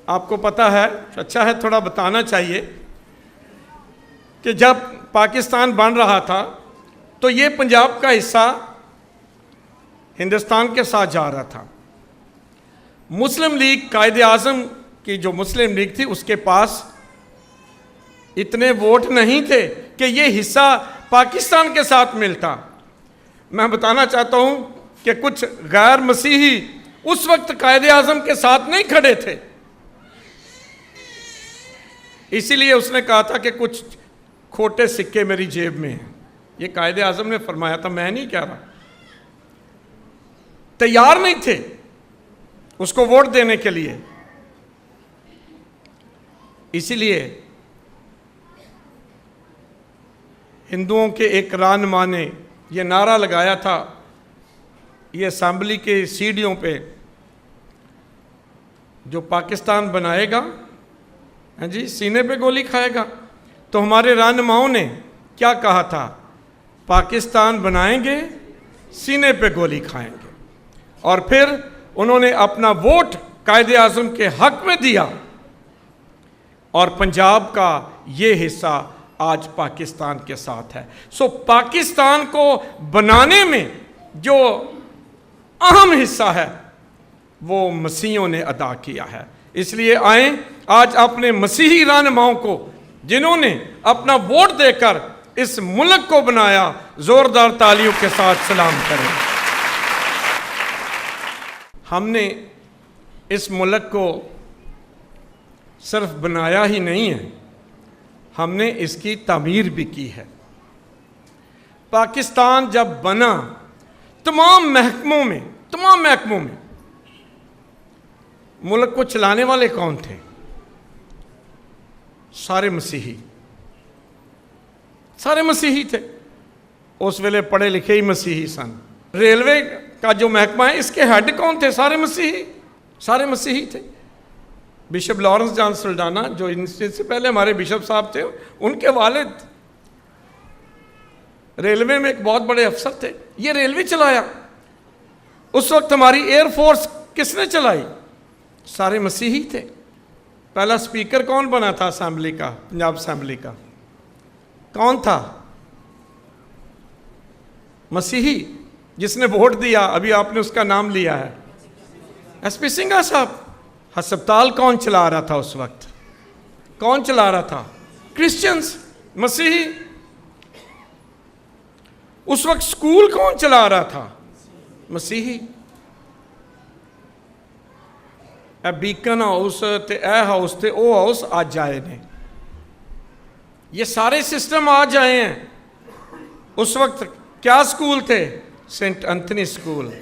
आपको पता है, अच्छा है थोड़ा बताना चाहिए कि जब पाकिस्तान बन रहा था तो ये पंजाब का हिस्सा हिंदुस्तान के साथ जा रहा था। मुस्लिम लीग, कायदे आज़म की जो मुस्लिम लीग थी, उसके पास इतने वोट नहीं थे कि ये हिस्सा पाकिस्तान के साथ मिलता। मैं बताना चाहता हूं कि कुछ गैर मसीही उस वक्त कायदे आज़म के साथ नहीं खड़े थे, इसीलिए उसने कहा था कि कुछ खोटे सिक्के मेरी जेब में हैं। ये कायदे आज़म ने फरमाया था, मैं नहीं कह रहा। तैयार नहीं थे उसको वोट देने के लिए, इसीलिए हिंदुओं के एक रहनुमा ने यह नारा लगाया था, ये असेंबली के सीढ़ियों पे, जो पाकिस्तान बनाएगा, हाँ जी, सीने पे गोली खाएगा। तो हमारे रहनुमाओं ने क्या कहा था? पाकिस्तान बनाएंगे, सीने पे गोली खाएंगे। और फिर उन्होंने अपना वोट कायदे आज़म के हक में दिया और पंजाब का ये हिस्सा आज पाकिस्तान के साथ है। सो पाकिस्तान को बनाने में जो अहम हिस्सा है वो मसीहियों ने अदा किया है। इसलिए आए आज अपने मसीही रहनुमाओं को, जिन्होंने अपना वोट देकर इस मुल्क को बनाया, जोरदार तालियों के साथ सलाम करें। हमने इस मुल्क को सिर्फ बनाया ही नहीं है, हमने इसकी तामीर भी की है। पाकिस्तान जब बना, तमाम महकमों में मुल्क को चलाने वाले कौन थे? सारे मसीही थे। उस वेले पढ़े लिखे ही मसीही सन। रेलवे का जो महकमा है, इसके हेड कौन थे? सारे मसीही थे। बिशप लॉरेंस जॉन सल्डाना, जो इनसे पहले हमारे बिशप साहब थे, उनके वालिद रेलवे में एक बहुत बड़े अफसर थे। ये रेलवे चलाया। उस वक्त हमारी एयरफोर्स किसने चलाई? सारे मसीही थे। पहला स्पीकर कौन बना था असेंबली का, पंजाब असेंबली का? कौन था? मसीही, जिसने वोट दिया। अभी आपने उसका नाम लिया है, एसपी सिंघा साहब। अस्पताल कौन चला रहा था उस वक्त? कौन चला रहा था? क्रिश्चियंस, मसीही। उस वक्त स्कूल कौन चला रहा था? मसीही। बीकन हाउस ते ए हाउस ते ओ हाउस आज आए ने। ये सारे सिस्टम आज आए हैं। उस वक्त क्या स्कूल थे? Saint Anthony school,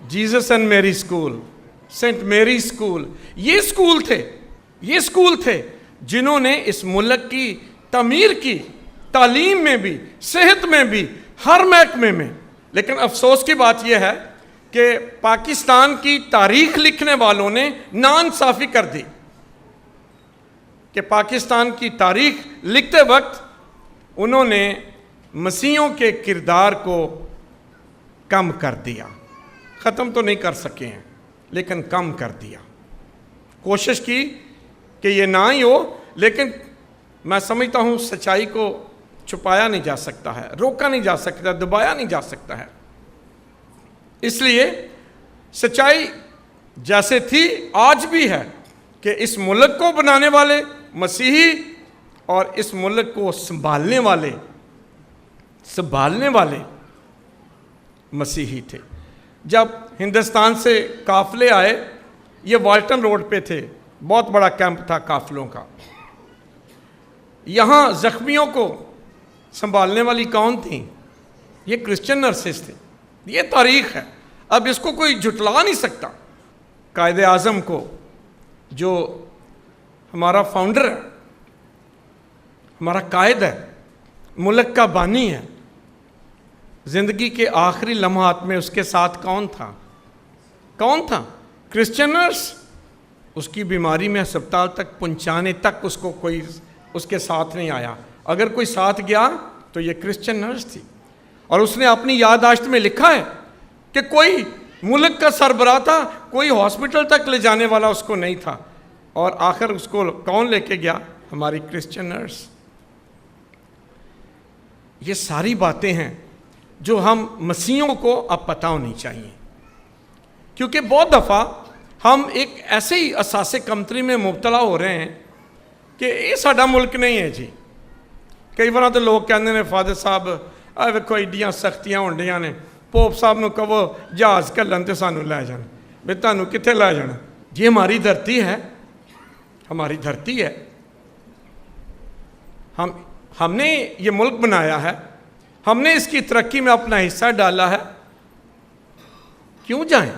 Jesus and Mary school, saint Mary school. ये स्कूल थे जिन्होंने इस मुल्क की तमीर की, तालीम में भी, सेहत में भी, हर महकमे में। लेकिन अफसोस की बात यह है कि पाकिस्तान की तारीख लिखने वालों ने नाइंसाफ़ी कर दी कि पाकिस्तान की तारीख लिखते वक्त उन्होंने मसीहियों के किरदार को कम कर दिया। ख़त्म तो नहीं कर सके हैं, लेकिन कम कर दिया। कोशिश की कि ये ना ही हो, लेकिन मैं समझता हूँ सच्चाई को छुपाया नहीं जा सकता है, रोका नहीं जा सकता, दबाया नहीं जा सकता है। इसलिए सच्चाई जैसे थी आज भी है कि इस मुल्क को बनाने वाले मसीही और इस मुल्क को संभालने वाले मसीही थे। जब हिंदुस्तान से काफिले आए, ये वाल्टन रोड पे थे, बहुत बड़ा कैंप था काफिलों का। यहाँ जख्मियों को संभालने वाली कौन थी? ये क्रिश्चियन नर्सेस थे। ये तारीख है, अब इसको कोई झुटला नहीं सकता। कायदे आज़म को, जो हमारा फाउंडर है, हमारा कायद है, मुल्क का बानी है, ज़िंदगी के आखिरी लम्हात में उसके साथ कौन था? Christian nurse. उसकी बीमारी में अस्पताल तक पहुंचाने तक उसको कोई उसके साथ नहीं आया। अगर कोई साथ गया तो ये क्रिश्चियन नर्स थी। और उसने अपनी याददाश्त में लिखा है कि कोई मुल्क का सरबराह था, कोई हॉस्पिटल तक ले जाने वाला उसको नहीं था। और आखिर उसको कौन लेके गया? हमारी क्रिश्चियन नर्स। ये सारी बातें हैं जो हम मसीहों को अब पता होनी चाहिए, क्योंकि बहुत दफ़ा हम एक ऐसे ही असासे कमतरी में मुबतला हो रहे हैं कि ये साडा मुल्क नहीं है जी। कई बार तो लोग कहते हैं फादर साहब आ वेखो एडियां सख्तियां होंदियां ने, पोप साहब को कहो जहाज़ घलन तो सानू लै जान। भी तुहानू कित्थे लै जाना? ये हमारी धरती है, हमारी धरती है। हमने ये मुल्क बनाया है, हमने इसकी तरक्की में अपना हिस्सा डाला है, क्यों जाएं?